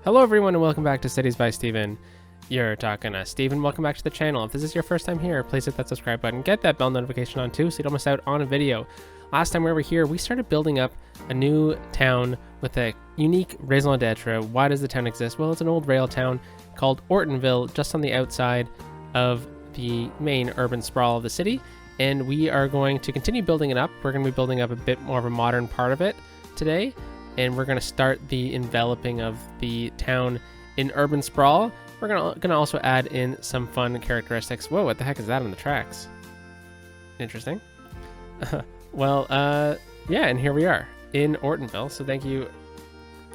Hello everyone and welcome back to Cities by Steven. You're talking to Steven. Welcome back to the channel. If this is your first time here, please hit that subscribe button. Get that bell notification on too so you don't miss out on a video. Last time we were here, we started building up a new town with a unique raison d'etre. Why does the town exist? Well, it's an old rail town called Ortonville, just on the outside of the main urban sprawl of the city. And we are going to continue building it up. We're going to be building up a bit more of a modern part of it today. And we're going to start the enveloping of the town in urban sprawl. We're going to also add in some fun characteristics. Whoa, what the heck is that on the tracks? Interesting. Yeah, and here we are in Ortonville. So thank you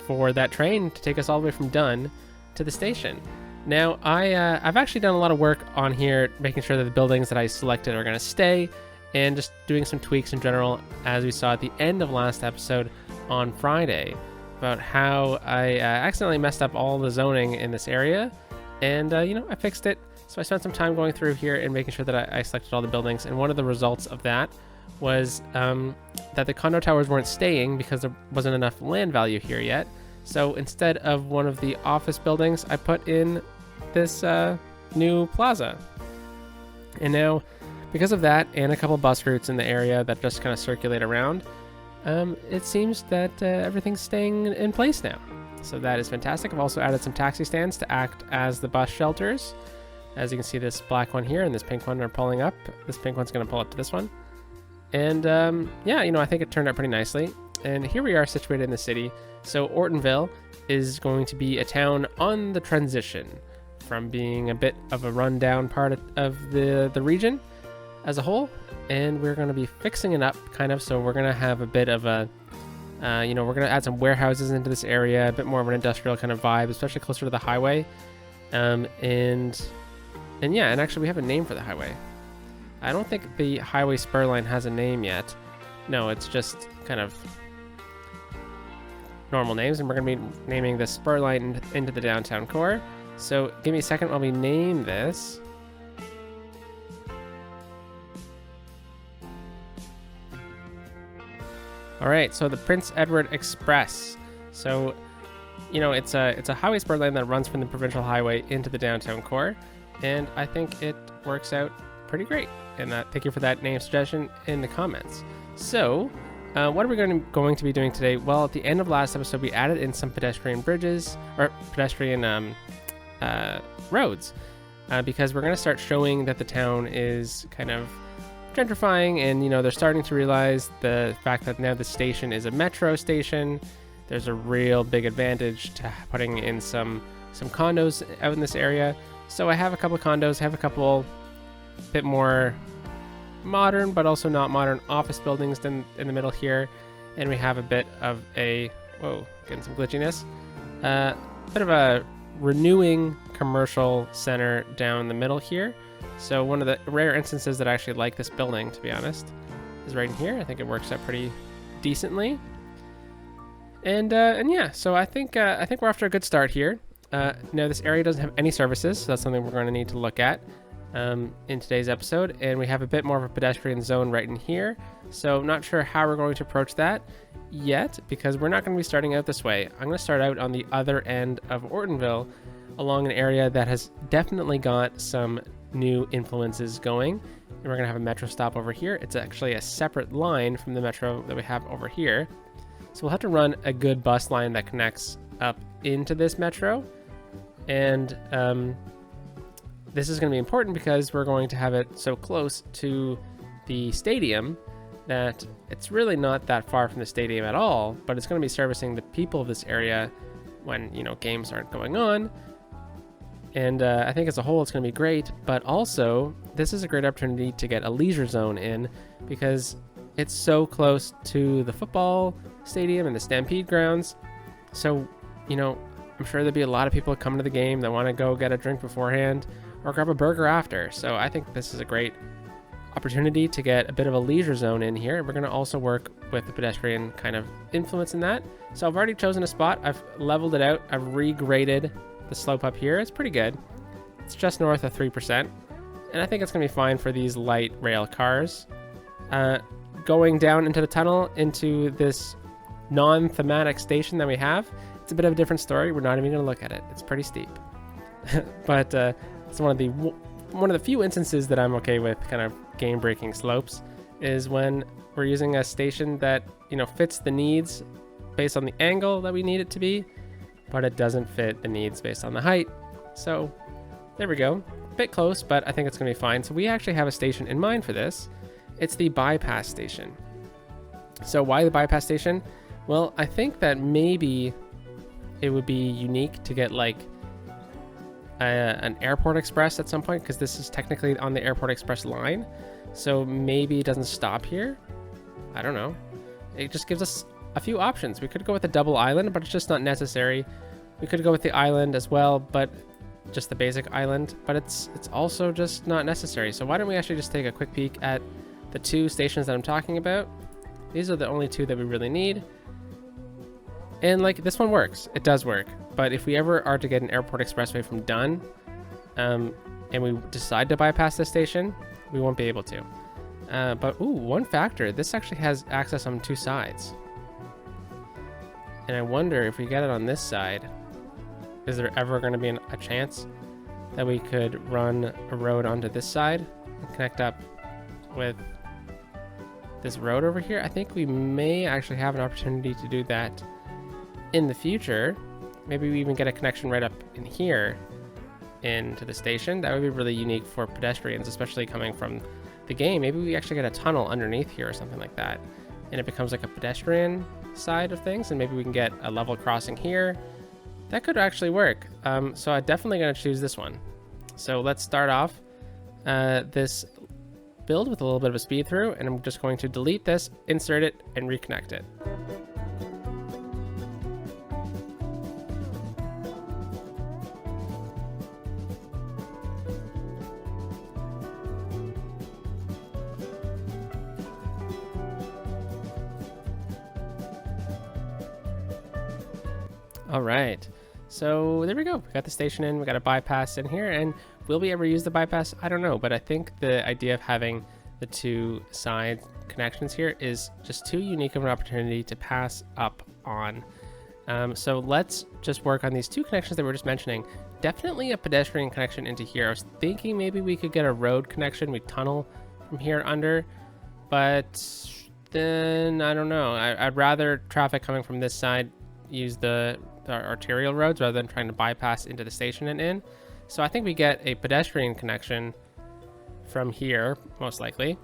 for that train to take us all the way from Dunn to the station. Now, I've actually done a lot of work on here, making sure that the buildings that I selected are going to stay, and just doing some tweaks in general, as we saw at the end of last episode on Friday, about how I accidentally messed up all the zoning in this area, and I fixed it. So I spent some time going through here and making sure that I selected all the buildings, and one of the results of that was that the condo towers weren't staying because there wasn't enough land value here yet. So instead of one of the office buildings, I put in this new plaza. And now, because of that and a couple bus routes in the area that just kind of circulate around, it seems that everything's staying in place now. So that is fantastic. I've also added some taxi stands to act as the bus shelters. As you can see, this black one here and this pink one are pulling up. This pink one's going to pull up to this one. And yeah, I think it turned out pretty nicely. And here we are situated in the city. So Ortonville is going to be a town on the transition from being a bit of a rundown part of the region as a whole, and we're going to be fixing it up kind of. So we're going to have a bit of a we're going to add some warehouses into this area, a bit more of an industrial kind of vibe, especially closer to the highway. And actually we have a name for the highway. I don't think the highway spur line has a name yet. No, it's just kind of normal names, and we're going to be naming the spur line into the downtown core. So give me a second while we name this. All right, so the Prince Edward Express. So, it's a highway spur line that runs from the provincial highway into the downtown core, and I think it works out pretty great. And thank you for that name suggestion in the comments. So, what are we going to be doing today? Well, at the end of last episode, we added in some pedestrian bridges, or pedestrian roads, because we're going to start showing that the town is kind of gentrifying, and they're starting to realize the fact that now the station is a metro station. There's a real big advantage to putting in some condos out in this area. So I have a couple of condos, have a couple bit more modern but also not modern office buildings in the middle here, and we have a bit of a getting some glitchiness, bit of a renewing commercial center down the middle here. So one of the rare instances that I actually like this building, to be honest, is right in here. I think it works out pretty decently. And yeah, so I think we're off to a good start here. Now this area doesn't have any services, so that's something we're going to need to look at in today's episode. And we have a bit more of a pedestrian zone right in here. So I'm not sure how we're going to approach that yet, because we're not going to be starting out this way. I'm going to start out on the other end of Ortonville, along an area that has definitely got some new influences going. And we're going to have a metro stop over here. It's actually a separate line from the metro that we have over here. So we'll have to run a good bus line that connects up into this metro. And this is going to be important because we're going to have it so close to the stadium that it's really not that far from the stadium at all, but it's going to be servicing the people of this area when, games aren't going on. And I think as a whole, it's going to be great. But also, this is a great opportunity to get a leisure zone in, because it's so close to the football stadium and the Stampede grounds. So, I'm sure there'll be a lot of people coming to the game that want to go get a drink beforehand or grab a burger after. So I think this is a great opportunity to get a bit of a leisure zone in here. We're going to also work with the pedestrian kind of influence in that. So I've already chosen a spot. I've leveled it out. I've regraded the slope up here. It's pretty good. It's just north of 3%, and I think it's gonna be fine for these light rail cars. Going down into the tunnel into this non-thematic station that we have It's a bit of a different story. We're not even going to look at it. It's pretty steep. But it's one of the few instances that I'm okay with kind of game-breaking slopes is when we're using a station that, fits the needs based on the angle that we need it to be, but it doesn't fit the needs based on the height. So there we go. A bit close, but I think it's going to be fine. So we actually have a station in mind for this. It's the bypass station. So why the bypass station? Well, I think that maybe it would be unique to get like an airport express at some point, because this is technically on the airport express line. So maybe it doesn't stop here. I don't know. It just gives us a few options. We could go with a double island, but it's just not necessary. We could go with the island as well, but just the basic island, but it's also just not necessary. So why don't we actually just take a quick peek at the two stations that I'm talking about. These are the only two that we really need. And like this one works. It does work. But if we ever are to get an airport expressway from Dunn, and we decide to bypass this station, we won't be able to. But ooh, one factor, this actually has access on two sides. And I wonder if we get it on this side, is there ever going to be a chance that we could run a road onto this side and connect up with this road over here? I think we may actually have an opportunity to do that in the future. Maybe we even get a connection right up in here into the station. That would be really unique for pedestrians, especially coming from the game. Maybe we actually get a tunnel underneath here or something like that, and it becomes like a pedestrian side of things, and maybe we can get a level crossing here. That could actually work. So I'm definitely going to choose this one. So let's start off this build with a little bit of a speed through, and I'm just going to delete this, insert it, and reconnect it. All right, so there we go. We got the station in, we got a bypass in here, and will we ever use the bypass? I don't know, but I think the idea of having the two side connections here is just too unique of an opportunity to pass up on. So let's just work on these two connections that we were just mentioning. Definitely a pedestrian connection into here. I was thinking maybe we could get a road connection. We tunnel from here under, but then I don't know. I'd rather traffic coming from this side use the arterial roads rather than trying to bypass into the station and in. So I think we get a pedestrian connection from here, most likely.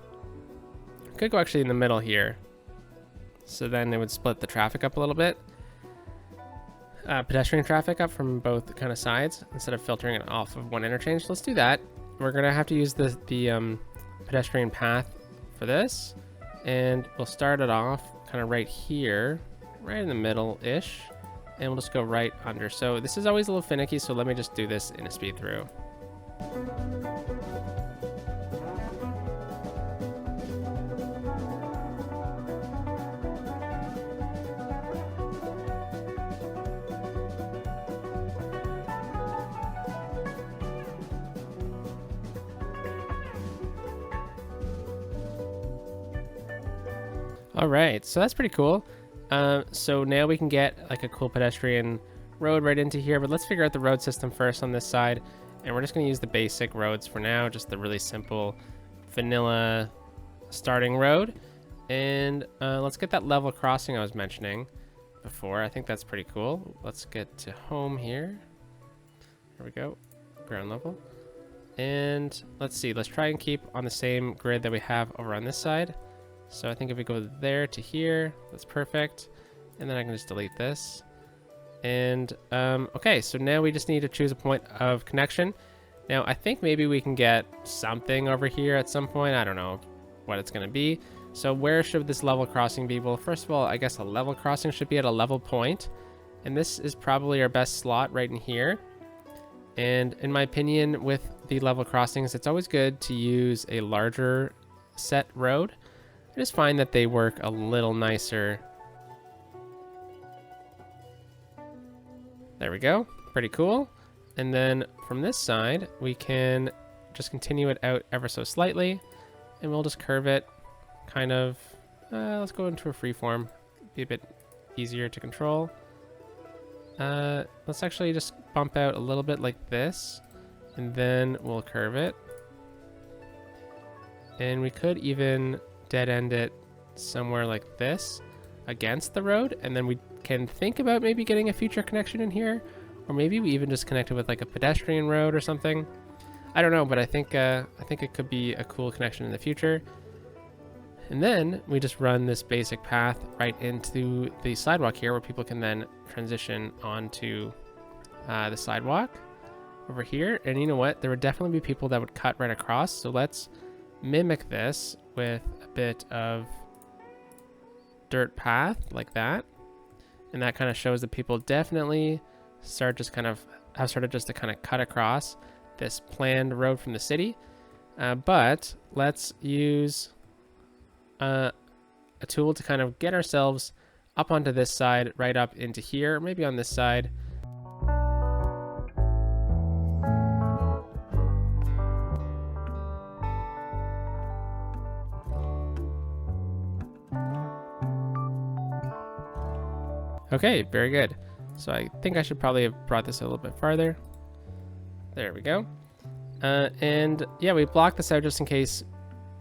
Could go actually in the middle here. So then it would split the traffic up a little bit. Pedestrian traffic up from both kind of sides instead of filtering it off of one interchange. Let's do that. We're gonna have to use the pedestrian path for this, and we'll start it off kind of right here, right in the middle-ish, and we'll just go right under. So this is always a little finicky, so let me just do this in a speed through. All right, so that's pretty cool. So now we can get like a cool pedestrian road right into here, but let's figure out the road system first on this side. And we're just gonna use the basic roads for now, just the really simple vanilla starting road. And let's get that level crossing I was mentioning before. I think that's pretty cool. Let's get to home here. There we go, ground level. And let's see, let's try and keep on the same grid that we have over on this side. So I think if we go there to here, that's perfect. And then I can just delete this. And okay, so now we just need to choose a point of connection. Now I think maybe we can get something over here at some point. I don't know what it's gonna be. So where should this level crossing be? Well, first of all, I guess a level crossing should be at a level point. And this is probably our best slot right in here. And in my opinion, with the level crossings, it's always good to use a larger set road. I just find that they work a little nicer. There we go, pretty cool. And then from this side, we can just continue it out ever so slightly, and we'll just curve it kind of, let's go into a free form, be a bit easier to control. Let's actually just bump out a little bit like this, and then we'll curve it. And we could even dead end it somewhere like this against the road, and then we can think about maybe getting a future connection in here, or maybe we even just connect it with like a pedestrian road or something. I don't know, but I think it could be a cool connection in the future. And then we just run this basic path right into the sidewalk here, where people can then transition onto the sidewalk over here. And you know what? There would definitely be people that would cut right across. So let's mimic this with a bit of dirt path like that. And that kind of shows that people definitely have started just to kind of cut across this planned road from the city. But let's use a tool to kind of get ourselves up onto this side, right up into here, maybe on this side. Okay, very good. So I think I should probably have brought this a little bit farther. There we go. And yeah, we blocked this out just in case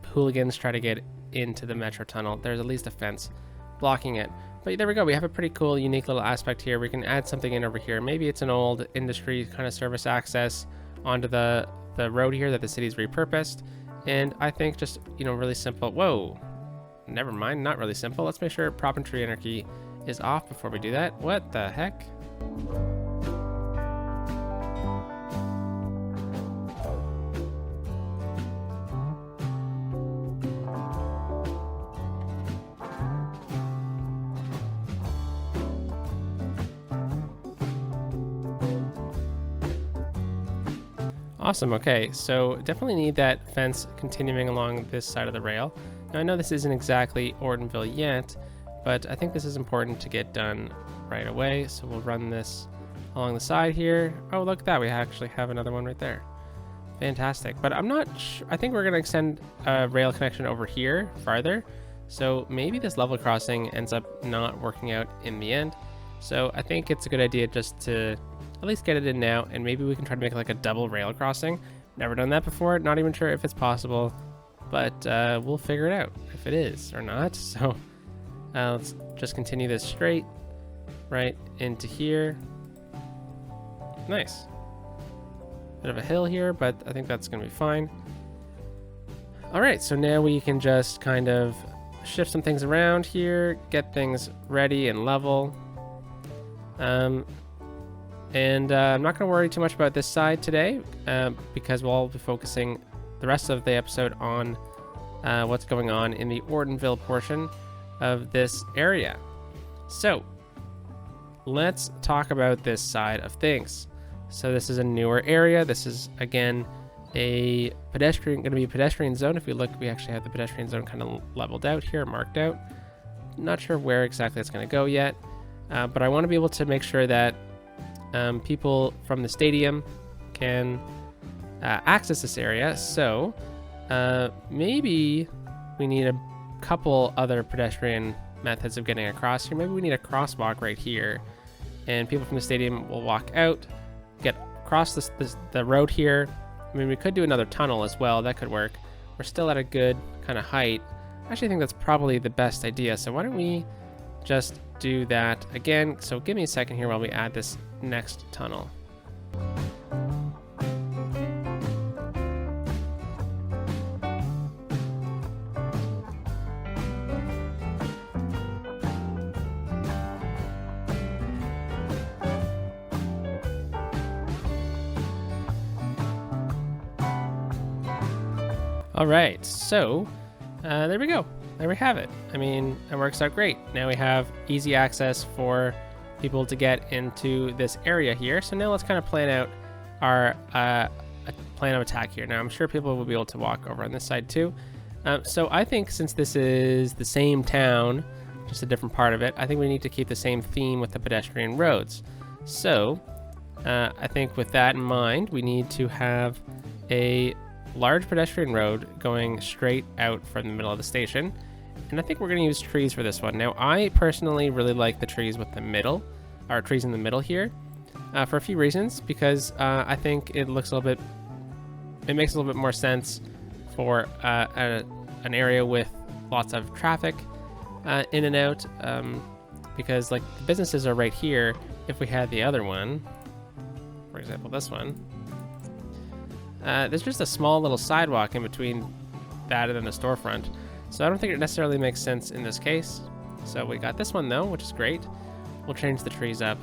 hooligans try to get into the metro tunnel. There's at least a fence blocking it. But there we go. We have a pretty cool, unique little aspect here. We can add something in over here. Maybe it's an old industry kind of service access onto the road here that the city's repurposed. And I think just, you know, really simple. Whoa, never mind. Not really simple. Let's make sure prop and tree anarchy is off before we do that. What the heck? Awesome. Okay, so definitely need that fence continuing along this side of the rail. Now I know this isn't exactly Ortonville yet, but I think this is important to get done right away. So we'll run this along the side here. Oh, look at that. We actually have another one right there. Fantastic. But I'm not sure. I think we're going to extend a rail connection over here farther. So maybe this level crossing ends up not working out in the end. So I think it's a good idea just to at least get it in now, and maybe we can try to make like a double rail crossing. Never done that before. Not even sure if it's possible, but we'll figure it out if it is or not. So let's just continue this straight right into here. Nice. Bit of a hill here, but I think that's gonna be fine. All right, so now we can just kind of shift some things around here, get things ready and level. I'm not going to worry too much about this side today because we'll be focusing the rest of the episode on what's going on in the Ortonville portion of this area. So let's talk about this side of things. So this is a newer area. This is, again, going to be a pedestrian zone. If you look, we actually have the pedestrian zone kind of leveled out here, marked out. Not sure where exactly it's going to go yet, but I want to be able to make sure that people from the stadium can access this area. So maybe we need a couple other pedestrian methods of getting across here. Maybe we need a crosswalk right here, and people from the stadium will walk out, get across the road here. I mean, we could do another tunnel as well. That could work. We're still at a good kind of height. I actually think that's probably the best idea. So why don't we just do that again? So give me a second here while we add this next tunnel. All right, so there we go. There we have it. I mean, it works out great. Now we have easy access for people to get into this area here. So now let's kind of plan out our plan of attack here. Now I'm sure people will be able to walk over on this side too. So I think since this is the same town, just a different part of it, I think we need to keep the same theme with the pedestrian roads. So I think with that in mind, we need to have a large pedestrian road going straight out from the middle of the station. And I think we're going to use trees for this one. Now, I personally really like the trees with the middle our trees in the middle here, for a few reasons. Because I think it makes a little bit more sense for an area with lots of traffic in and out, because like the businesses are right here. If we had the other one, for example this one, there's just a small little sidewalk in between that and then the storefront, so I don't think it necessarily makes sense in this case. So we got this one though, which is great. We'll change the trees up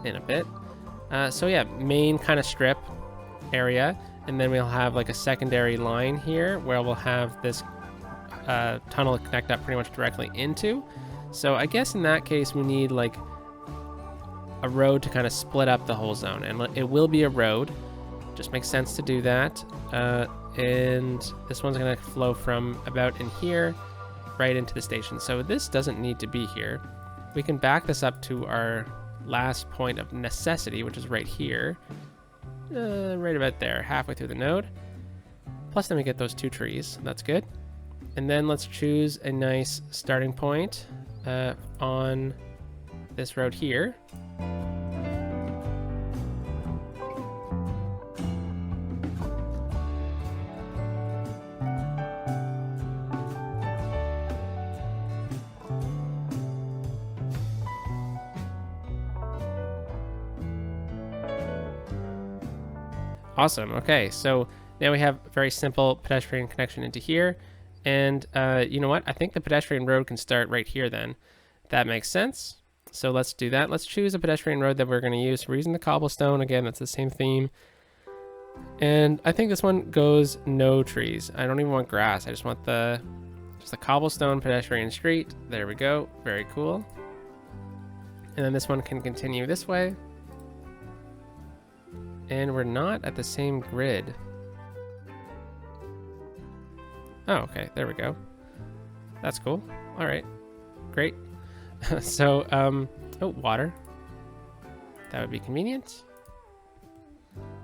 in a bit. So yeah, main kind of strip area, and then we'll have like a secondary line here where we'll have this tunnel connect up pretty much directly into. So I guess in that case we need like a road to kind of split up the whole zone, and it will be a road. Just makes sense to do that. And this one's gonna flow from about in here right into the station. So this doesn't need to be here. We can back this up to our last point of necessity, which is right here, right about there, halfway through the node. Plus then we get those 2 trees. That's good. And then let's choose a nice starting point on this road here. Awesome. Okay, so now we have a very simple pedestrian connection into here. And you know what? I think the pedestrian road can start right here then. That makes sense. So let's do that. Let's choose a pedestrian road that we're going to use. We're using the cobblestone. Again, that's the same theme. And I think this one goes no trees. I don't even want grass. I just want just the cobblestone pedestrian street. There we go. Very cool. And then this one can continue this way. And we're not at the same grid. Oh, okay, there we go. That's cool. All right, great. So, oh, water. That would be convenient.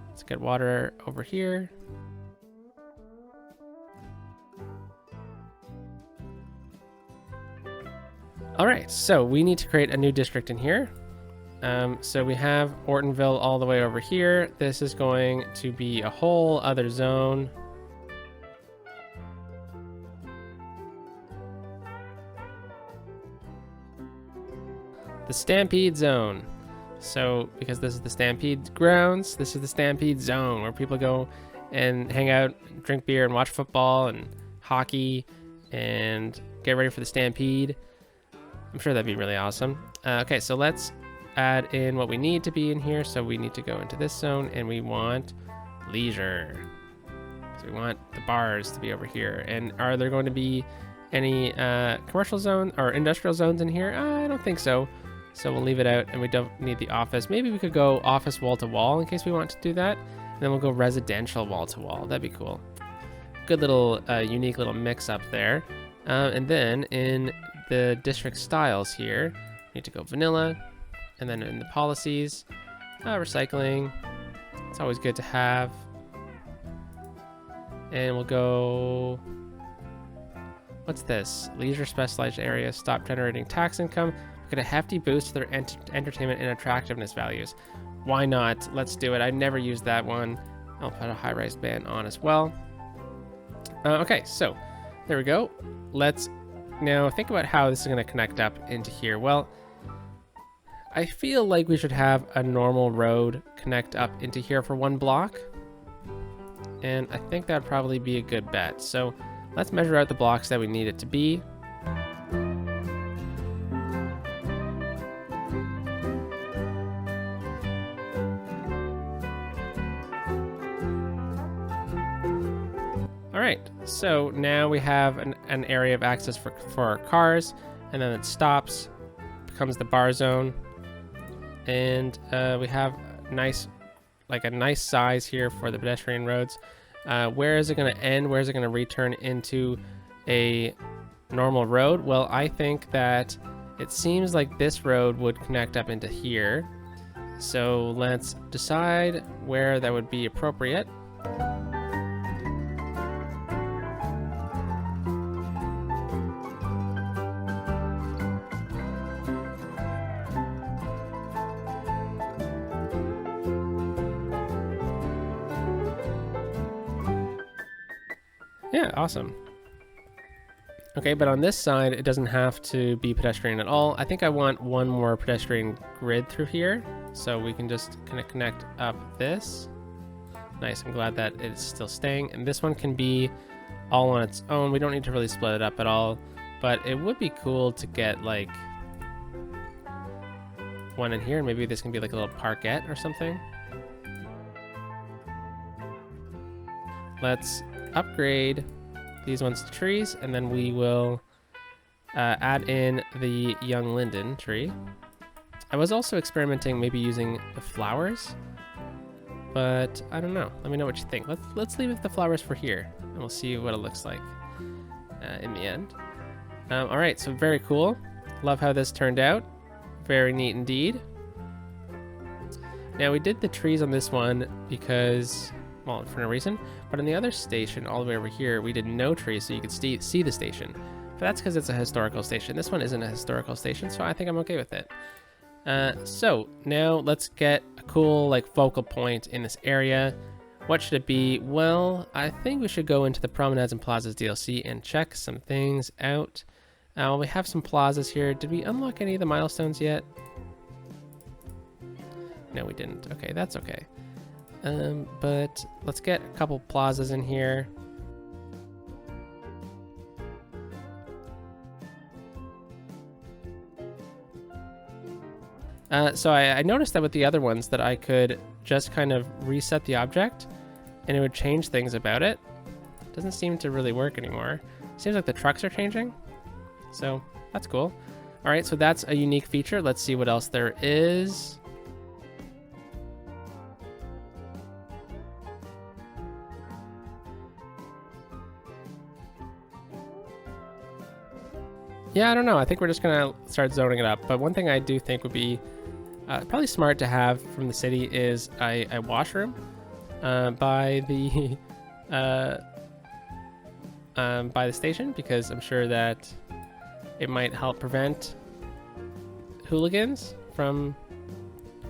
Let's get water over here. All right, so we need to create a new district in here. So we have Ortonville all the way over here. This is going to be a whole other zone. The Stampede zone. So because this is the Stampede grounds, this is the Stampede zone where people go and hang out, drink beer, and watch football and hockey and get ready for the Stampede. I'm sure that'd be really awesome. Okay, so let's add in what we need to be in here. So we need to go into this zone, and we want leisure. So we want the bars to be over here. And are there going to be any commercial zone or industrial zones in here? I don't think so. So we'll leave it out, and we don't need the office. Maybe we could go office wall to wall in case we want to do that. And then we'll go residential wall to wall. That'd be cool. Good little unique little mix up there. And then in the district styles here, we need to go vanilla. And then in the policies, recycling. It's always good to have. And we'll go, what's this? Leisure specialized area, stop generating tax income. Get a hefty boost to their entertainment and attractiveness values. Why not? Let's do it. I never used that one. I'll put a high-rise band on as well. Okay, so there we go. Let's now think about how this is going to connect up into here. Well, I feel like we should have a normal road connect up into here for one block. And I think that'd probably be a good bet. So let's measure out the blocks that we need it to be. All right, so now we have an area of access for our cars, and then it stops, becomes the bar zone, and we have a nice size here for the pedestrian roads. Where is it going to end? Where is it going to return into a normal road? Well, I think that it seems like this road would connect up into here. So let's decide where that would be appropriate. Yeah, awesome. Okay, but on this side, it doesn't have to be pedestrian at all. I think I want one more pedestrian grid through here, so we can just kind of connect up this. Nice, I'm glad that it's still staying. And this one can be all on its own. We don't need to really split it up at all, but it would be cool to get like one in here, and maybe this can be like a little parkette or something. Let's upgrade these ones to trees, and then we will add in the young linden tree. I was also experimenting maybe using the flowers, but I don't know. Let me know what you think. Let's leave the flowers for here, and we'll see what it looks like in the end. All right, so very cool. Love how this turned out. Very neat indeed. Now we did the trees on this one because, well, for no reason, but on the other station all the way over here, we did no trees so you could see the station. But that's because it's a historical station. This one isn't a historical station, so I think I'm okay with it. So now let's get a cool like focal point in this area. What should it be? Well, I think we should go into the Promenades and Plazas DLC and check some things out. We have some plazas here. Did we unlock any of the milestones yet? No, we didn't. Okay, that's okay. But let's get a couple plazas in here. So I noticed that with the other ones that I could just kind of reset the object and it would change things about it. Doesn't seem to really work anymore. Seems like the trucks are changing. So that's cool. All right, so that's a unique feature. Let's see what else there is. Yeah, I don't know. I think we're just gonna start zoning it up. But one thing I do think would be probably smart to have from the city is a washroom by the station, because I'm sure that it might help prevent hooligans from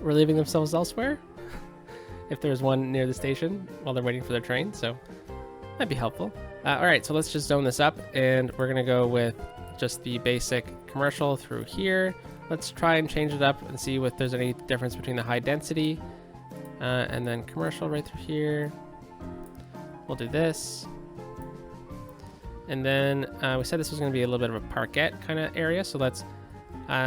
relieving themselves elsewhere if there's one near the station while they're waiting for their train. So that'd be helpful. All right, so let's just zone this up, and we're gonna go with just the basic commercial through here. Let's try and change it up and see if there's any difference between the high density and then commercial right through here. We'll do this. And then we said this was going to be a little bit of a parkette kind of area. So let's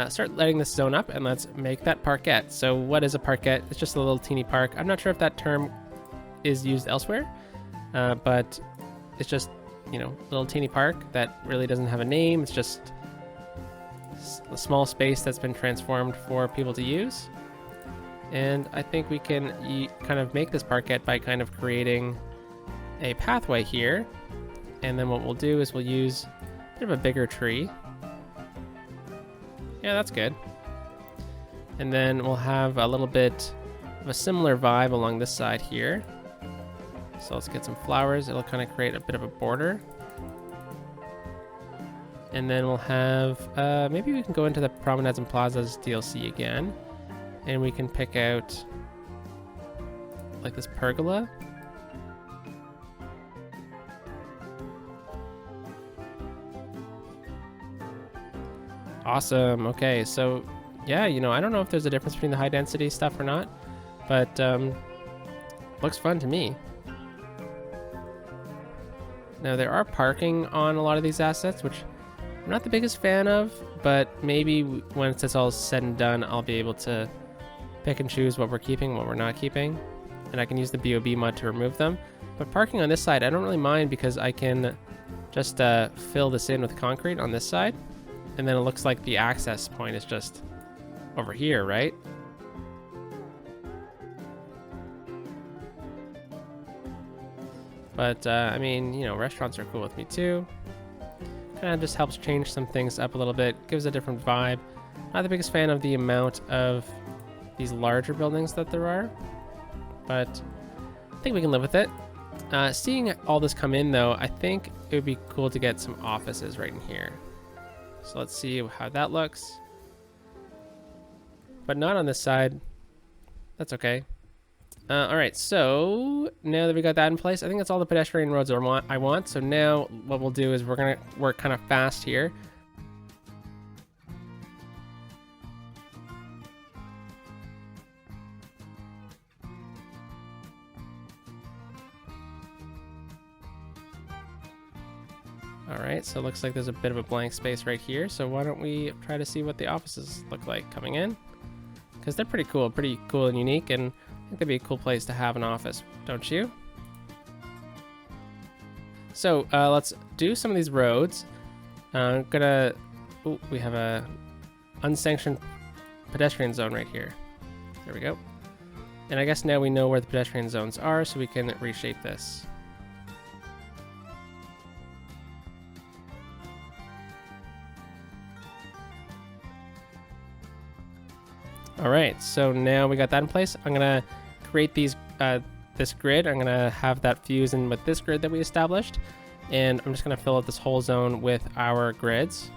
start letting this zone up and let's make that parkette. So what is a parkette? It's just a little teeny park. I'm not sure if that term is used elsewhere, but it's just, you know, a little teeny park that really doesn't have a name. It's just a small space that's been transformed for people to use. And I think we can kind of make this parkette by kind of creating a pathway here. And then what we'll do is we'll use a bit of a bigger tree. Yeah, that's good. And then we'll have a little bit of a similar vibe along this side here. So let's get some flowers. It'll kind of create a bit of a border. And then we'll have, maybe we can go into the Promenades and Plazas DLC again. And we can pick out like this pergola. Awesome. Okay, so yeah, you know, I don't know if there's a difference between the high density stuff or not, but looks fun to me. Now there are parking on a lot of these assets, which I'm not the biggest fan of, but maybe when it's all said and done, I'll be able to pick and choose what we're keeping, what we're not keeping, and I can use the BOB mod to remove them. But parking on this side, I don't really mind because I can just fill this in with concrete on this side, and then it looks like the access point is just over here, right? But I mean, you know, restaurants are cool with me too. Kind of just helps change some things up a little bit, gives a different vibe. Not the biggest fan of the amount of these larger buildings that there are, but I think we can live with it. Seeing all this come in though, I think it would be cool to get some offices right in here. So let's see how that looks. But not on this side. That's okay. All right, so now that we got that in place, I think that's all the pedestrian roads I want. So now what we'll do is we're gonna work kind of fast here. All right, so it looks like there's a bit of a blank space right here. So why don't we try to see what the offices look like coming in? Because they're pretty cool and unique, and I think they'd be a cool place to have an office, don't you? So let's do some of these roads. I'm gonna, ooh, we have a unsanctioned pedestrian zone right here. There we go. And I guess now we know where the pedestrian zones are, so we can reshape this. All right, so now we got that in place. I'm gonna create these this grid. I'm gonna have that fuse in with this grid that we established, and I'm just gonna fill out this whole zone with our grids.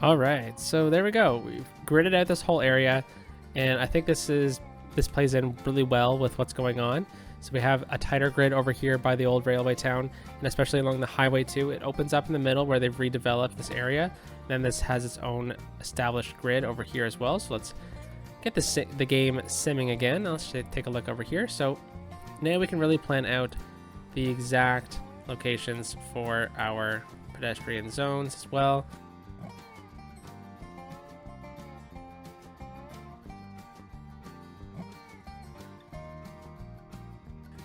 All right, so there we go. We've gridded out this whole area, and I think this plays in really well with what's going on. So we have a tighter grid over here by the old railway town, and especially along the highway too. It opens up in the middle where they've redeveloped this area. Then this has its own established grid over here as well. So let's get the game simming again. Let's take a look over here. So now we can really plan out the exact locations for our pedestrian zones as well.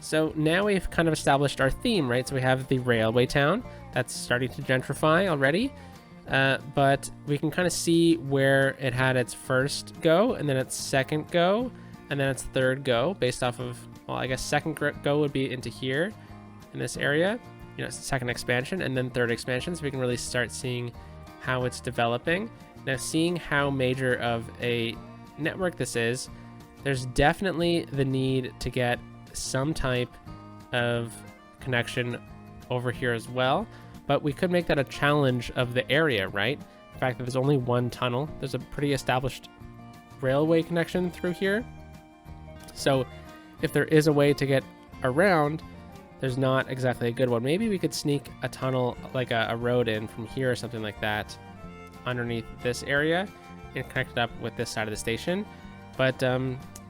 So now we've kind of established our theme, right? So we have the railway town that's starting to gentrify already, but we can kind of see where it had its first go, and then its second go, and then its third go, based off of, well, I guess second go would be into here in this area, you know, second expansion, and then third expansion. So we can really start seeing how it's developing. Now, seeing how major of a network this is, there's definitely the need to get some type of connection over here as well, but we could make that a challenge of the area, right? The fact that there's only one tunnel, there's a pretty established railway connection through here, so if there is a way to get around, there's not exactly a good one. Maybe we could sneak a tunnel, like a road in from here or something like that underneath this area and connect it up with this side of the station, but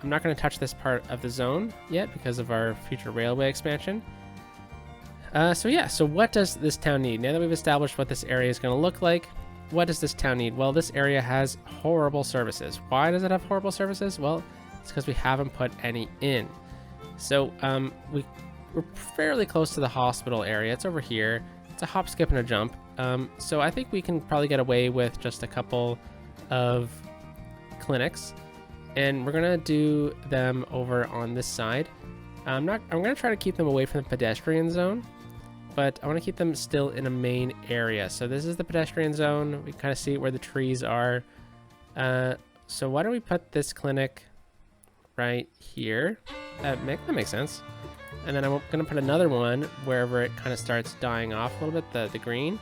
I'm not going to touch this part of the zone yet because of our future railway expansion. So what does this town need? Now that we've established what this area is going to look like, what does this town need? Well, this area has horrible services. Why does it have horrible services? Well, it's because we haven't put any in. So we're fairly close to the hospital area. It's over here. It's a hop, skip, and a jump. So I think we can probably get away with just a couple of clinics. And we're gonna do them over on this side. I'm gonna try to keep them away from the pedestrian zone, but I want to keep them still in a main area. So this is the pedestrian zone. We kind of see where the trees are. So why don't we put this clinic right here? That makes sense. And then I'm gonna put another one wherever it kind of starts dying off a little bit, the green.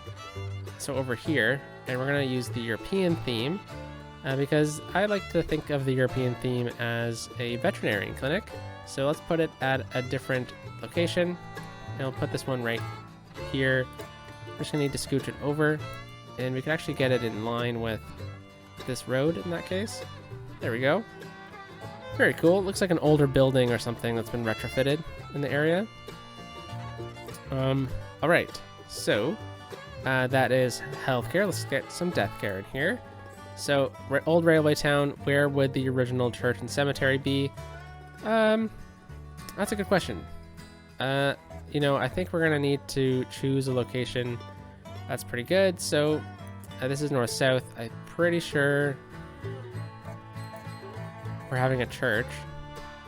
So over here, and we're gonna use the European theme. Because I like to think of the European theme as a veterinarian clinic. So let's put it at a different location. And I'll put this one right here. We're just gonna need to scooch it over, and we can actually get it in line with this road in that case. There we go. Very cool. It looks like an older building or something that's been retrofitted in the area. All right. So that is healthcare. Let's get some death care in here. So old railway town. Where would the original church and cemetery be? That's a good question. You know, I think we're gonna need to choose a location that's pretty good. So this is north-south. I'm pretty sure we're having a church.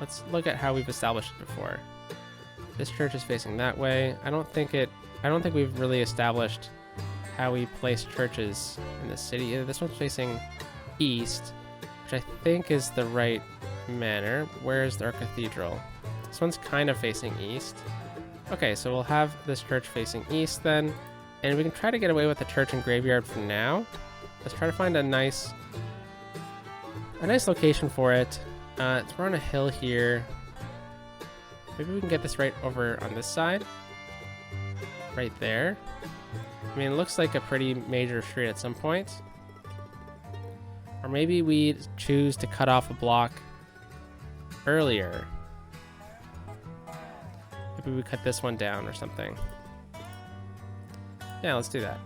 Let's look at how we've established it before. This church is facing that way. I don't think we've really established how we place churches in the city. This one's facing east, which I think is the right manner. Where's our cathedral? This one's kind of facing east. Okay, so we'll have this church facing east then, and we can try to get away with the church and graveyard for now. Let's try to find a nice location for it. We're on a hill here. Maybe we can get this right over on this side. Right there. I mean, it looks like a pretty major street at some point. Or maybe we choose to cut off a block earlier. Maybe we cut this one down or something. Yeah, let's do that.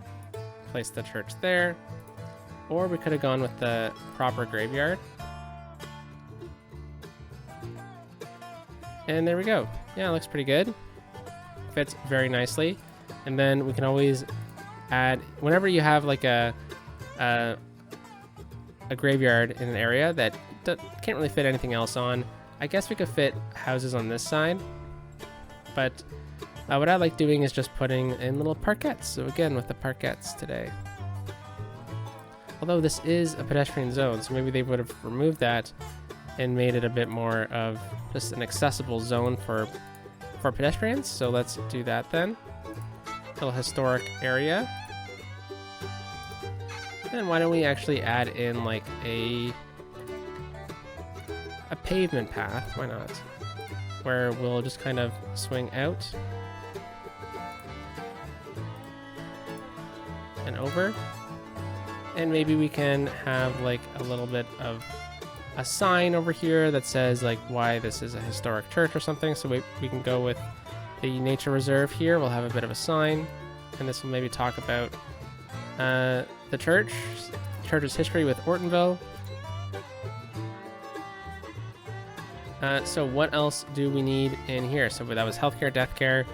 Place the church there. Or we could have gone with the proper graveyard. And there we go. Yeah, it looks pretty good. Fits very nicely. And then we can always add, whenever you have like a graveyard in an area that can't really fit anything else on, I guess we could fit houses on this side. But what I like doing is just putting in little parkettes. So again, with the parkettes today. Although this is a pedestrian zone, so maybe they would have removed that and made it a bit more of just an accessible zone for pedestrians. So let's do that then. Little historic area. And why don't we actually add in like a pavement path? Why not? Where we'll just kind of swing out and over. And maybe we can have like a little bit of a sign over here that says like why this is a historic church or something. So we can go with the nature reserve here. We'll have a bit of a sign, and this will maybe talk about the church's history with Ortonville. So what else do we need in here? So that was healthcare, death care.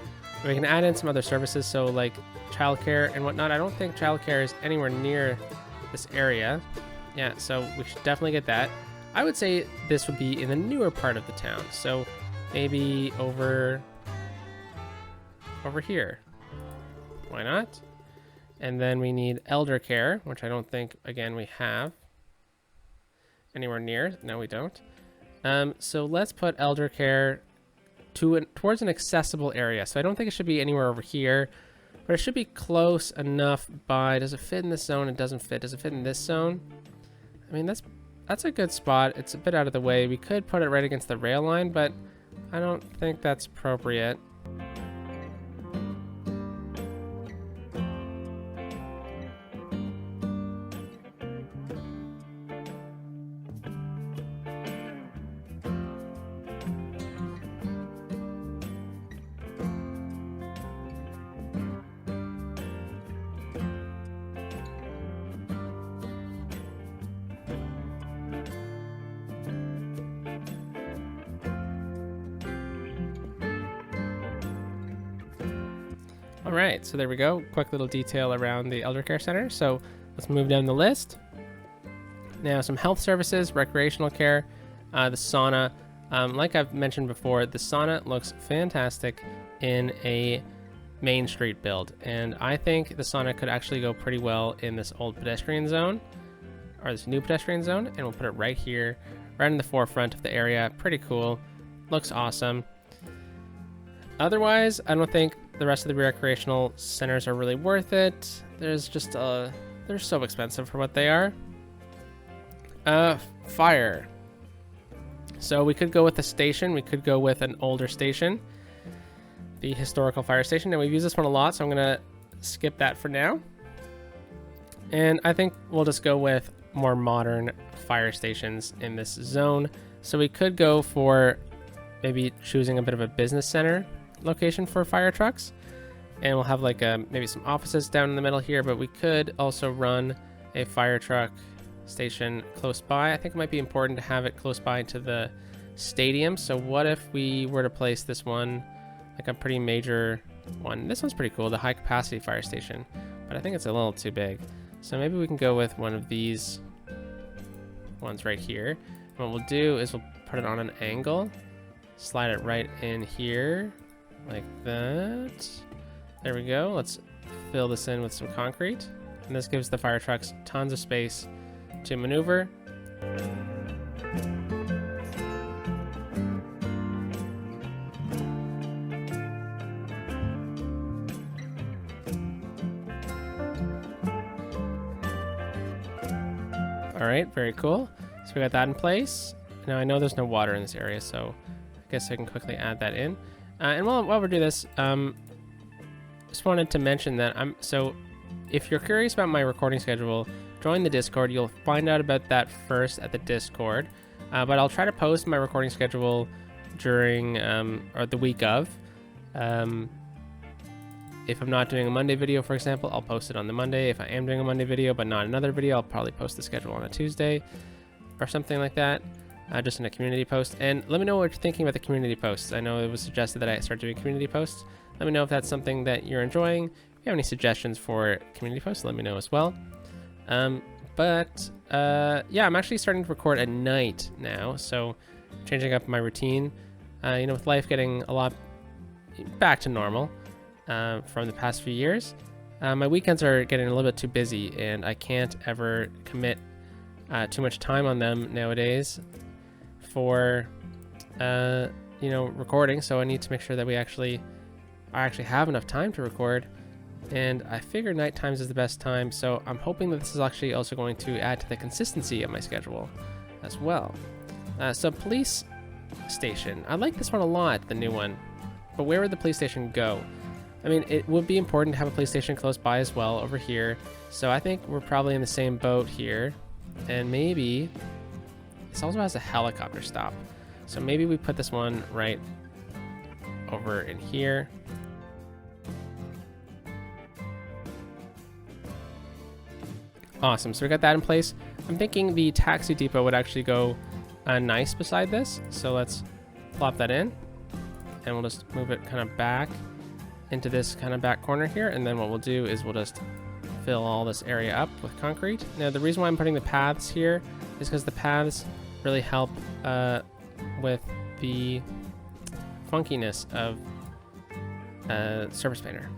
We can add in some other services, so like childcare and whatnot. I don't think childcare is anywhere near this area. Yeah, so we should definitely get that. I would say this would be in the newer part of the town. So maybe over here. Why not? And then we need elder care, which I don't think, again, we have anywhere near. No, we don't. So let's put elder care towards an accessible area. So I don't think it should be anywhere over here, but it should be close enough by. Does it fit in this zone? It doesn't fit. Does it fit in this zone? I mean, that's a good spot. It's a bit out of the way. We could put it right against the rail line, but I don't think that's appropriate. All right, so there we go. Quick little detail around the elder care center. So let's move down the list. Now some health services, recreational care, the sauna. Like I've mentioned before, the sauna looks fantastic in a Main Street build. And I think the sauna could actually go pretty well in this old pedestrian zone, or this new pedestrian zone. And we'll put it right here, right in the forefront of the area. Pretty cool. Looks awesome. Otherwise, I don't think the rest of the recreational centers are really worth it. There's just they're so expensive for what they are. Fire. So we could go with a station. We could go with an older station, the historical fire station. And we've used this one a lot, so I'm gonna skip that for now. And I think we'll just go with more modern fire stations in this zone. So we could go for maybe choosing a bit of a business center location for fire trucks. And we'll have like maybe some offices down in the middle here, but we could also run a fire truck station close by. I think it might be important to have it close by to the stadium. So what if we were to place this one, like a pretty major one? This one's pretty cool, the high capacity fire station, but I think it's a little too big. So maybe we can go with one of these ones right here. And what we'll do is we'll put it on an angle, slide it right in here like that. There we go. Let's fill this in with some concrete. And this gives the fire trucks tons of space to maneuver. All right, very cool. So we got that in place. Now I know there's no water in this area, so I guess I can quickly add that in. And while we're doing this, just wanted to mention that so if you're curious about my recording schedule, join the Discord. You'll find out about that first at the Discord. But I'll try to post my recording schedule during or the week of. If I'm not doing a Monday video, for example, I'll post it on the Monday. If I am doing a Monday video but not another video, I'll probably post the schedule on a Tuesday or something like that. Just in a community post. And let me know what you're thinking about the community posts. I know it was suggested that I start doing community posts. Let me know if that's something that you're enjoying. If you have any suggestions for community posts, let me know as well. Yeah, I'm actually starting to record at night now, so changing up my routine. You know, with life getting a lot back to normal from the past few years, my weekends are getting a little bit too busy, and I can't ever commit too much time on them nowadays for you know, recording. So I need to make sure that I actually have enough time to record, and I figure night times is the best time. So I'm hoping that this is actually also going to add to the consistency of my schedule as well. So police station, I like this one a lot, the new one, but where would the police station go? I mean, it would be important to have a police station close by as well over here. So I think we're probably in the same boat here, and maybe this also has a helicopter stop. So maybe we put this one right over in here. Awesome, so we got that in place. I'm thinking the taxi depot would actually go nice beside this. So let's plop that in, and we'll just move it kind of back into this kind of back corner here. And then what we'll do is we'll just fill all this area up with concrete. Now the reason why I'm putting the paths here is because the paths really help with the funkiness of surface painter.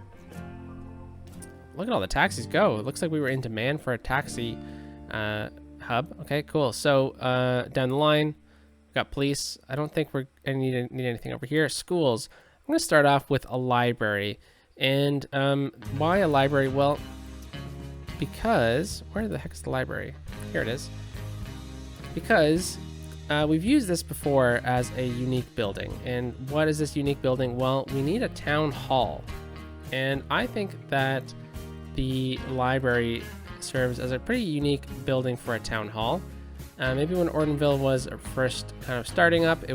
Look at all the taxis go. It looks like we were in demand for a taxi hub. Okay, cool. So down the line, we've got police. I don't think we're gonna need anything over here. Schools. I'm gonna start off with a library. And why a library? Well, because where the heck is the library? Here it is. Because we've used this before as a unique building. And what is this unique building? Well, we need a town hall. And I think that the library serves as a pretty unique building for a town hall. Maybe when Ortonville was first kind of starting up, it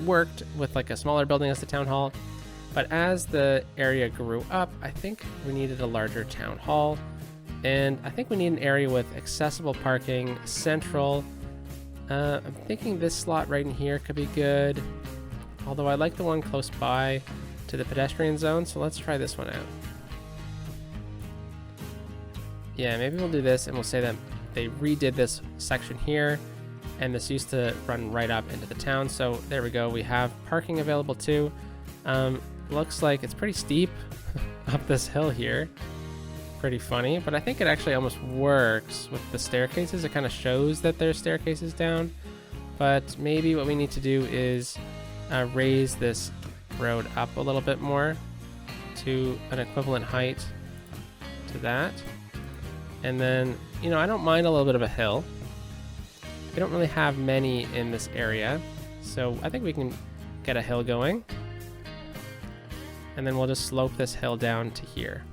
worked with like a smaller building as the town hall. But as the area grew up, I think we needed a larger town hall. And I think we need an area with accessible parking, central. I'm thinking this slot right in here could be good. Although I like the one close by to the pedestrian zone, so let's try this one out. Yeah, maybe we'll do this, and we'll say that they redid this section here, and this used to run right up into the town. So there we go. We have parking available too. Looks like it's pretty steep up this hill here. Pretty funny, but I think it actually almost works with the staircases. It kind of shows that there's staircases down, but maybe what we need to do is raise this road up a little bit more to an equivalent height to that. And then, you know, I don't mind a little bit of a hill. We don't really have many in this area, so I think we can get a hill going. And then we'll just slope this hill down to here.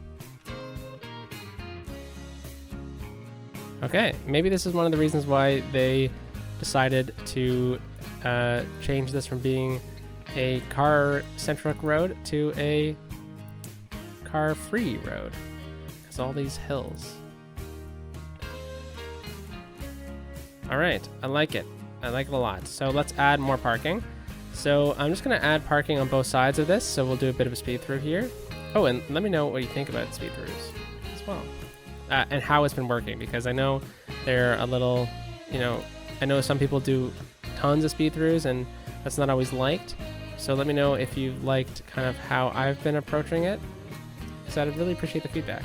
Okay, maybe this is one of the reasons why they decided to change this from being a car-centric road to a car-free road. Because all these hills. Alright, I like it. I like it a lot. So let's add more parking. So I'm just going to add parking on both sides of this. So we'll do a bit of a speed through here. Oh, and let me know what you think about speed throughs as well. And how it's been working, because I know they're a little, you know, I know some people do tons of speed throughs and that's not always liked. So let me know if you've liked kind of how I've been approaching it, because I'd really appreciate the feedback.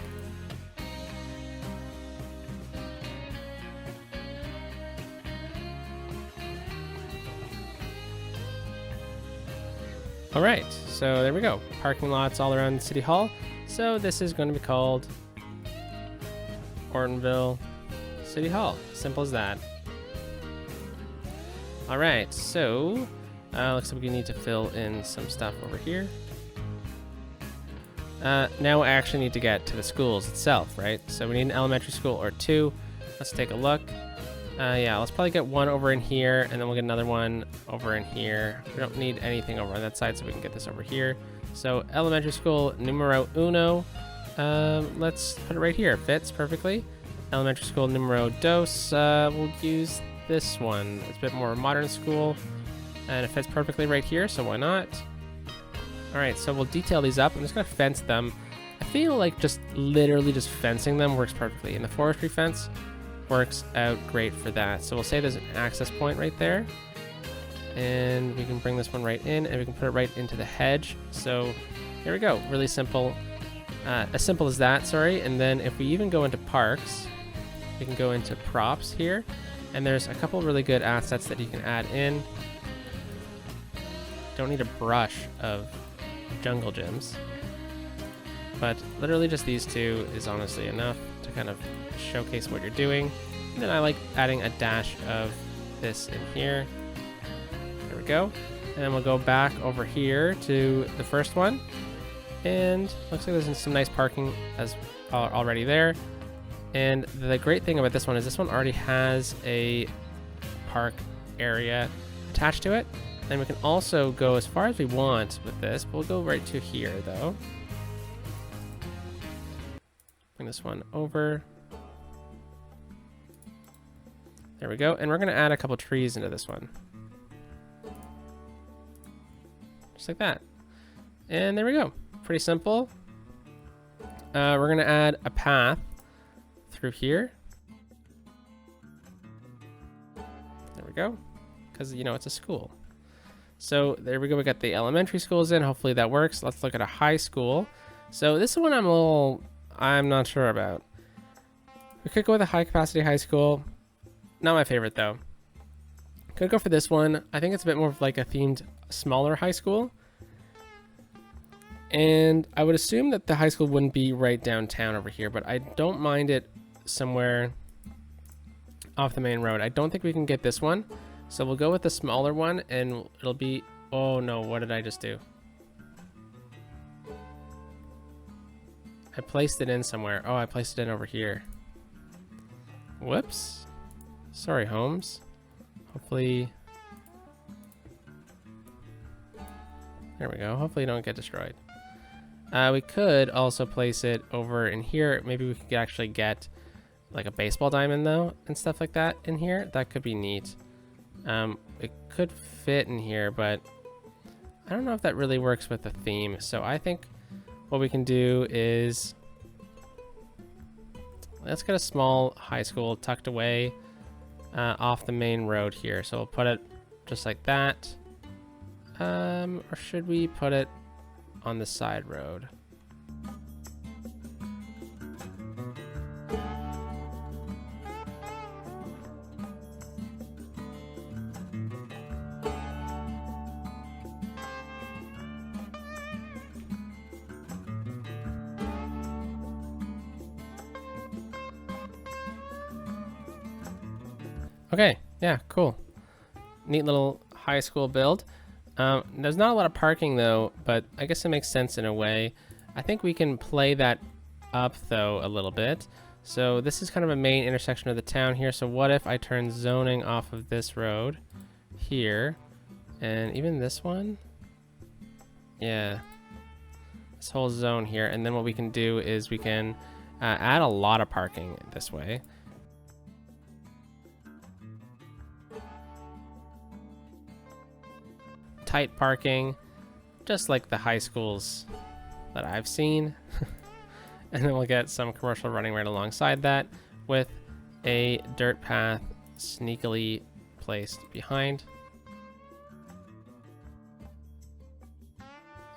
All right, so there we go. Parking lots all around City Hall. So this is going to be called Ortonville City Hall. Simple as that. All right, so looks like we need to fill in some stuff over here. Now I actually need to get to the schools itself, right? So we need an elementary school or two. Let's take a look. Yeah, let's probably get one over in here, and then we'll get another one over in here. We don't need anything over on that side, so we can get this over here. So elementary school numero uno. Let's put it right here. Fits perfectly. Elementary school numero dos. We'll use this one. It's a bit more modern school, and it fits perfectly right here, so why not? All right, so we'll detail these up. I'm just gonna fence them. I feel like just literally just fencing them works perfectly, and the forestry fence works out great for that. So we'll say there's an access point right there, and we can bring this one right in, and we can put it right into the hedge. So here we go, really simple, as simple as that, sorry. And then if we even go into parks, we can go into props here, and there's a couple really good assets that you can add in. Don't need a brush of jungle gyms, but literally just these two is honestly enough to kind of showcase what you're doing. And then I like adding a dash of this in here. There we go. And then we'll go back over here to the first one, and looks like there's some nice parking as already there. And the great thing about this one is this one already has a park area attached to it, and we can also go as far as we want with this, but we'll go right to here though. Bring this one over. There we go. And we're going to add a couple trees into this one. Just like that. And there we go. Pretty simple. We're going to add a path through here. There we go. Because, you know, it's a school. So there we go. We got the elementary schools in. Hopefully that works. Let's look at a high school. So this one I'm not sure about. We could go with a high capacity high school. Not my favorite though. Could go for this one. I think it's a bit more of like a themed smaller high school. And I would assume that the high school wouldn't be right downtown over here, but I don't mind it somewhere off the main road. I don't think we can get this one. So we'll go with the smaller one, and it'll be, oh no, what did I just do? I placed it in somewhere. Oh, I placed it in over here. Whoops. Sorry, Holmes. Hopefully... There we go. Hopefully you don't get destroyed. We could also place it over in here. Maybe we could actually get like a baseball diamond though and stuff like that in here. That could be neat. It could fit in here, but I don't know if that really works with the theme. So I think what we can do is let's get a small high school tucked away off the main road here. So we'll put it just like that. Or should we put it on the side road? Okay, yeah, cool. Neat little high school build. There's not a lot of parking though, but I guess it makes sense in a way. I think we can play that up though a little bit. So this is kind of a main intersection of the town here. So what if I turn zoning off of this road here And even this one. Yeah. This whole zone here. And then what we can do is we can add a lot of parking this way. Tight parking, just like the high schools that I've seen. And then we'll get some commercial running right alongside that with a dirt path sneakily placed behind.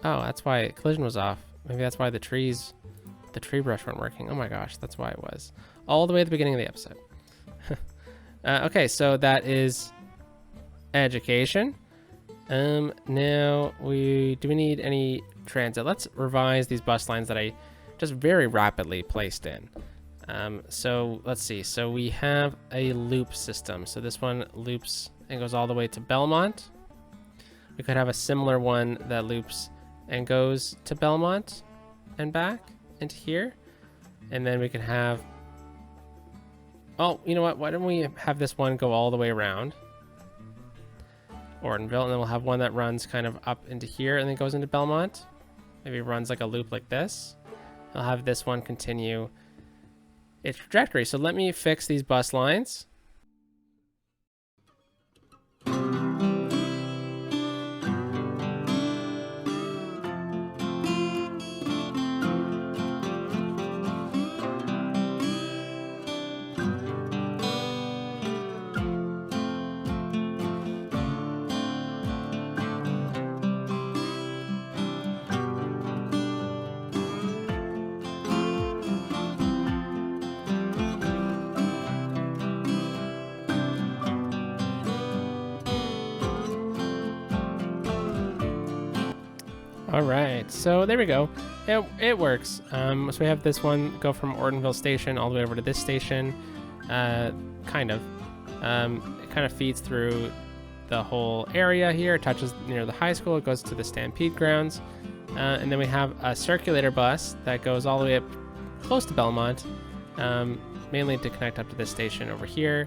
Oh, that's why collision was off. Maybe that's why the tree brush weren't working. Oh my gosh, that's why it was. All the way at the beginning of the episode. Okay, so that is education. Now do we need any transit? Let's revise these bus lines that I just very rapidly placed in. So let's see. So we have a loop system. So this one loops and goes all the way to Belmont. We could have a similar one that loops and goes to Belmont and back into here. And then we can have, oh, you know what? Why don't we have this one go all the way around Ortonville, and then we'll have one that runs kind of up into here and then goes into Belmont. Maybe runs like a loop like this. I'll have this one continue its trajectory. So let me fix these bus lines. All right, so there we go. It works. So we have this one go from Ortonville station all the way over to this station. Kind of. It kind of feeds through the whole area here. It touches near the high school. It goes to the Stampede grounds. And then we have a circulator bus that goes all the way up close to Belmont, mainly to connect up to this station over here.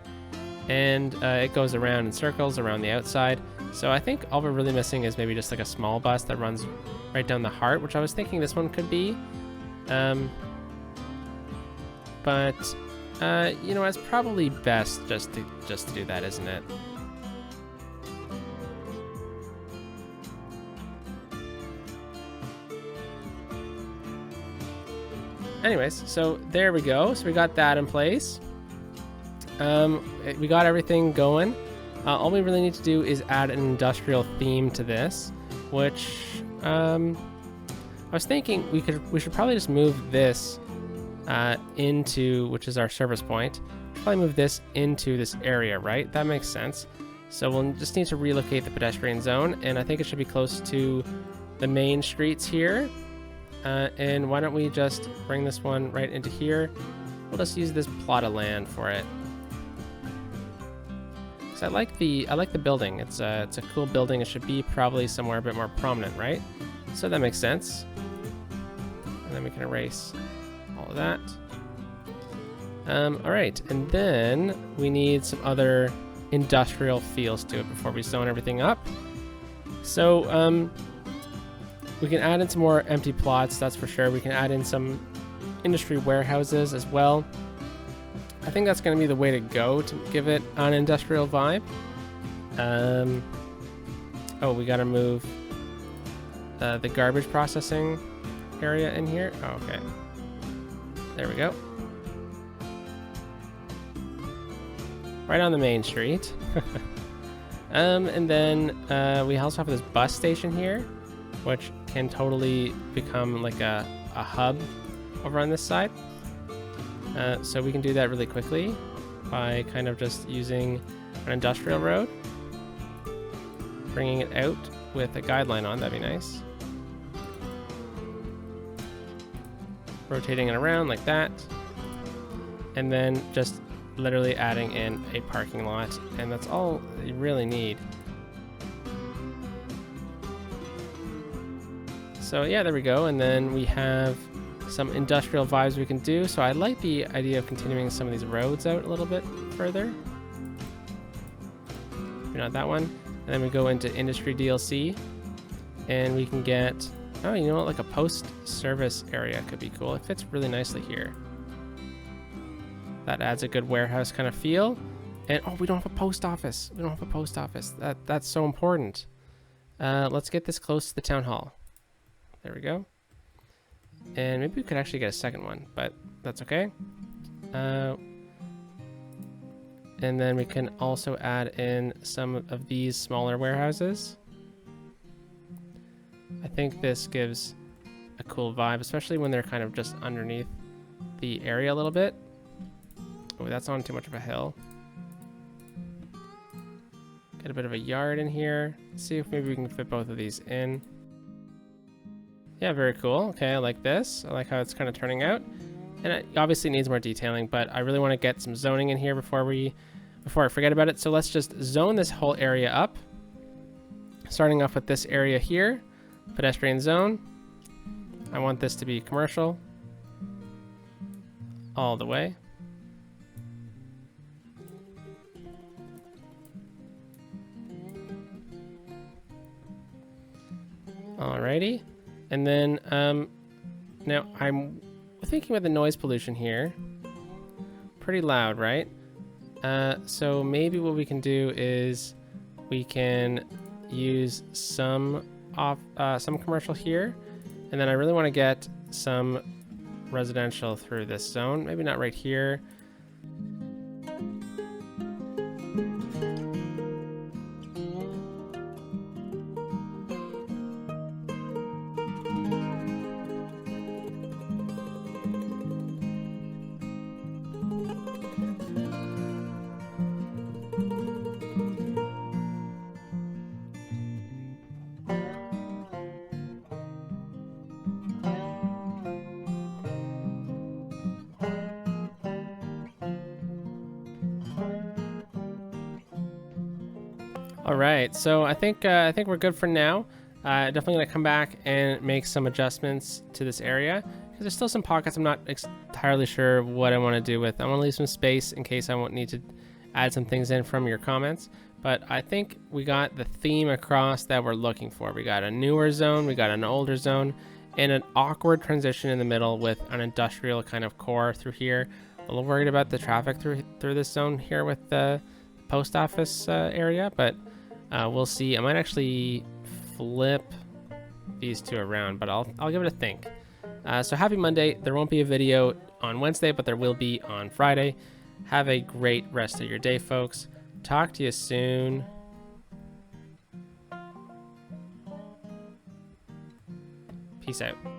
And it goes around in circles around the outside. So I think all we're really missing is maybe just like a small bus that runs right down the heart, which I was thinking this one could be. But you know, it's probably best just to do that, isn't it? Anyways, so there we go. So we got that in place. We got everything going. All we really need to do is add an industrial theme to this, which I was thinking we should probably just move this into, which is our service point. We should probably move this into this area, right? That makes sense. So we'll just need to relocate the pedestrian zone, and I think it should be close to the main streets here. And why don't we just bring this one right into here? We'll just use this plot of land for it. I like the building. It's a cool building. It should be probably somewhere a bit more prominent, right? So that makes sense. And then we can erase all of that. All right, and then we need some other industrial feels to it before we zone everything up. So we can add in some more empty plots, that's for sure. We can add in some industry warehouses as well. I think that's going to be the way to go to give it an industrial vibe. Oh, we got to move the garbage processing area in here. Oh, okay. There we go. Right on the main street. And then we also have this bus station here, which can totally become like a hub over on this side. So we can do that really quickly by kind of just using an industrial road, bringing it out with a guideline on. That'd be nice. Rotating it around like that, and then just literally adding in a parking lot, and that's all you really need. So yeah, there we go. And then we have some industrial vibes we can do. So I like the idea of continuing some of these roads out a little bit further. Maybe not that one. And then we go into industry DLC, and we can get, oh, you know what, like a post service area could be cool. It fits really nicely here. That adds a good warehouse kind of feel. And oh, we don't have a post office. We don't have a post office. That's so important. Let's get this close to the town hall. There we go. And maybe we could actually get a second one, but that's okay. And then we can also add in some of these smaller warehouses. I think this gives a cool vibe, especially when they're kind of just underneath the area a little bit. Oh, that's on too much of a hill. Get a bit of a yard in here. Let's see if maybe we can fit both of these in. Yeah, very cool. Okay, I like this. I like how it's kind of turning out. And it obviously needs more detailing, but I really want to get some zoning in here before I forget about it. So let's just zone this whole area up. Starting off with this area here, pedestrian zone. I want this to be commercial all the way. Alrighty. And then now I'm thinking about the noise pollution here. Pretty loud, right? So maybe what we can do is we can use some commercial here, and then I really want to get some residential through this zone. Maybe not right here. All right, so I think we're good for now. Definitely gonna come back and make some adjustments to this area because there's still some pockets I'm not entirely sure what I want to do with. I want to leave some space in case I won't need to add some things in from your comments. But I think we got the theme across that we're looking for. We got a newer zone, we got an older zone, and an awkward transition in the middle with an industrial kind of core through here. A little worried about the traffic through this zone here with the post office area, but we'll see. I might actually flip these two around, but I'll give it a think. So happy Monday. There won't be a video on Wednesday, but there will be on Friday. Have a great rest of your day, folks. Talk to you soon. Peace out.